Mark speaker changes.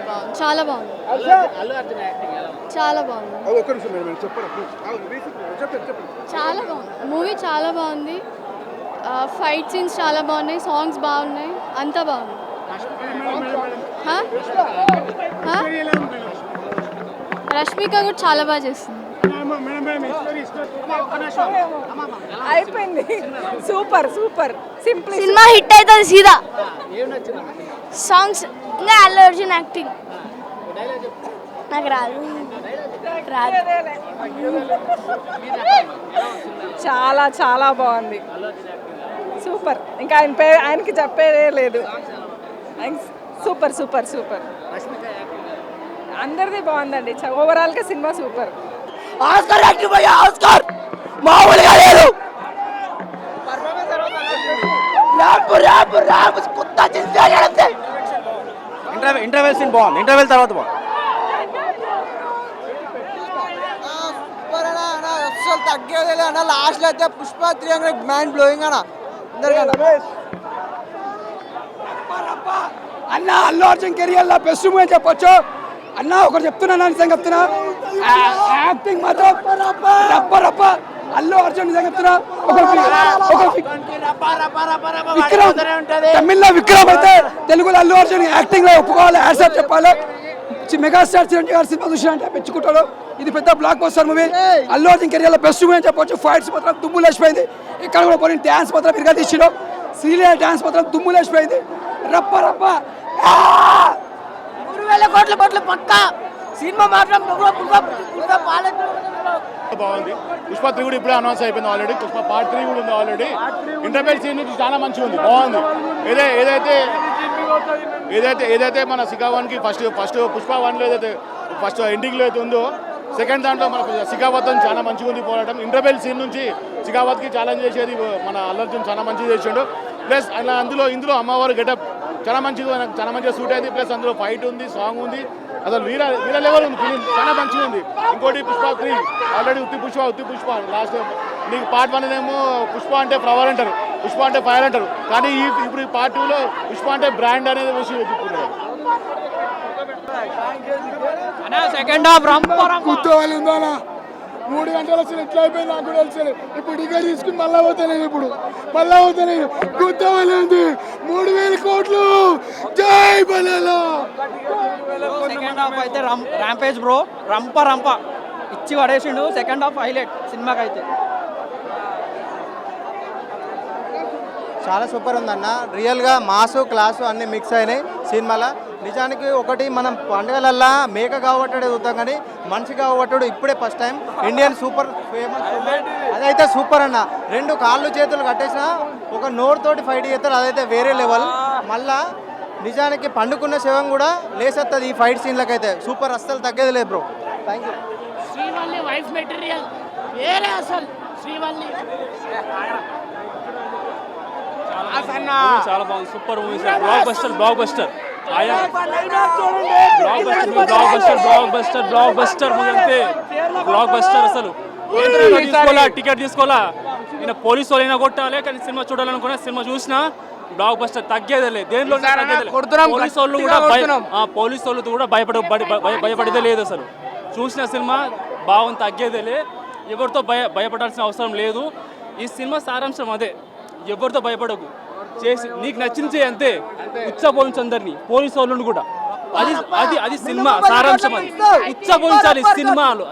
Speaker 1: బాగుంది, చాలా బాగుంది, చాలా బాగుంది, చాలా బాగుంది. మూవీ చాలా బాగుంది. ఫైట్ సీన్స్ చాలా బాగున్నాయి, సాంగ్స్ బాగున్నాయి, అంతా బాగుంది. హా? హా? రష్మిక కూడా చాలా బాగా చేస్తుంది.
Speaker 2: అయిపోయింది. Super super simple.
Speaker 1: Cinema hit అవుతుంది సీదా. సాంగ్స్ ఇంకా అల్లు అర్జున్ యాక్టింగ్ నాకు రాదు.
Speaker 2: చాలా చాలా బాగుంది. సూపర్. ఇంకా ఆయనకి చెప్పేదే లేదు. Super super super. అందరిది బాగుందండి. ఓవరాల్గా సినిమా సూపర్.
Speaker 3: ఆస్కార్ యాక్టివ్ భయ్యా, ఆస్కార్ మామూలుగా లేదు. ఇంటర్వెల్ సీన్ బాగుంది. ఇంటర్వెల్ తర్వాత బాగుంది.
Speaker 4: అసలు తగ్గేది అన్న. లాస్ట్ లో అయితే పుష్ప 300 మైండ్ బ్లోయింగ్ అన్న.
Speaker 3: అన్న అల్లు అర్జున్ కెరియర్ లో బెస్ట్ మూవీ అని చెప్పొచ్చు అన్న. ఒకటి చెప్తున్నా, నిజంగా చెప్తున్నా, యాక్టింగ్ మాత్రం రప్ప రప్ప. అల్లు అర్జున్ నిజంగా చెప్తున్నా. తమిళ్లో విక్రమ్ అయితే తెలుగులో అల్లు అర్జున్ యాక్టింగ్ లో ఒప్పుకోవాలి, యాక్సెప్ట్ చెప్పాలి. మెగాస్టార్ చిరంజీవి గారి సినిమా చూసినంటే మెచ్చుకుంటాడు. ఇది పెద్ద block buster movie. Allu Arjun career లో బెస్ట్ మూవీ అని చెప్పొచ్చు. ఫైట్స్ మాత్రం దుమ్ము లేచిపోయింది. ఇక్కడ కూడా పోనీ డ్యాన్స్ మాత్రం ఇరుగా తీసిడు. సీరియల్ డ్యాన్స్ మాత్రం దుమ్ము లేచిపోయింది. రప్ప రప్ప
Speaker 4: 3,000 కోట్ల పక్క సినిమా మాత్రం
Speaker 5: బాగుంది. పుష్ప 3 కూడా ఇప్పుడే అనౌన్స్ అయిపోయింది ఆల్రెడీ. పుష్ప పార్ట్ 3 కూడా ఉంది ఆల్రెడీ. ఇంటర్వెల్ సీన్ నుంచి చాలా మంచిగా ఉంది, బాగుంది. ఏదైతే మన సికావాన్కి ఫస్ట్ పుష్ప 1లో ఏదైతే ఫస్ట్ ఎండింగ్లో అయితే ఉందో, సెకండ్ దాంట్లో మన సికావత్ చాలా మంచిగా ఉంది పోరాటం. ఇంటర్వెల్ సీన్ నుంచి సికావత్కి ఛాలెంజ్ చేసేది మన అల్లు అర్జున్ చాలా మంచిగా చేసాడు. ప్లస్ అలా ఇందులో అమ్మవారు గెటప్ చాలా మంచిగా సూట్ అయింది. ప్లస్ అందులో ఫైట్ ఉంది, సాంగ్ ఉంది, అసలు వీర లెవెల్ ఉంది. ఫిలిం చాలా మంచిగా ఉంది. ఇంకోటి పుష్ప 3 ఆల్రెడీ ఉత్తి పుష్ప లాస్ట్ నీకు పార్ట్ 1 ఏమో పుష్ప అంటే ఫ్లవర్ అంటారు, పుష్ప అంటే ఫైర్ అంటారు. కానీ ఇప్పుడు ఈ పార్ట్ 2లో పుష్ప అంటే బ్రాండ్ అనేది విషయం చెప్పుకుంటారు.
Speaker 4: సెకండ్ హాఫ్
Speaker 6: ఉందా 3 గంటలు వచ్చిన ఎట్లా అయిపోయింది నాకు కూడా తెలిసింది. ఇప్పుడు టికెట్ తీసుకుని మళ్ళా పోతాను. గుర్తవలి ఉంది. 3,000 కోట్లు. జై బలలో.
Speaker 4: సెకండ్ హాఫ్ అయితే ర్యాంపేజ్ బ్రో, రంప ఇచ్చి పడేసిండు. సెకండ్ హాఫ్ హైలైట్ సినిమాకి అయితే.
Speaker 7: చాలా సూపర్ ఉందన్న. రియల్గా మాసు క్లాసు అన్నీ మిక్స్ అయినాయి సినిమాలో. నిజానికి ఒకటి మనం పండుగలల్లా మేక కావట్టడే చూద్దాం, కానీ మనిషి కావట్టడు ఇప్పుడే first time. Indian super famous అదైతే సూపర్ అన్న. 2 కాళ్ళు చేతులు కట్టేసిన ఒక నోరుతోటి ఫైట్ చేస్తారు, అదైతే వేరే లెవెల్. మళ్ళా నిజానికి పండుకున్న శవం కూడా లేసేస్తుంది ఈ ఫైట్ సీన్లకైతే. సూపర్, అస్సలు తగ్గేది లేదు bro. Thank you.
Speaker 4: Srivalli wife material వేరే అసలు. శ్రీవల్లి
Speaker 8: చాలా బాగుంది. Super movie sir. Block buster movie అంతే. బ్లాక్ బస్టర్ అసలు. టికెట్ తీసుకోవాలా, నేను పోలీసు వాళ్ళైనా కొట్టాలి, కానీ సినిమా చూడాలనుకున్నా సినిమా చూసినా బ్లాక్ బస్టర్ తగ్గేదే. దేనిలో పోలీసు వాళ్ళు కూడా భయపడేదే లేదు అసలు. చూసిన సినిమా బాగుంది, తగ్గేదేలే. ఎవరితో భయపడాల్సిన అవసరం లేదు. ఈ సినిమా సారాంశం అదే, ఎవరితో భయపడకు, చేసి నీకు నచ్చింది చేయి అంతే. ఉచ్చపోయించు అందరినీ, పోలీసు వాళ్ళని కూడా. అది సినిమా సారాంశం. అది ఉచ్చపోయించాలి సినిమాలు.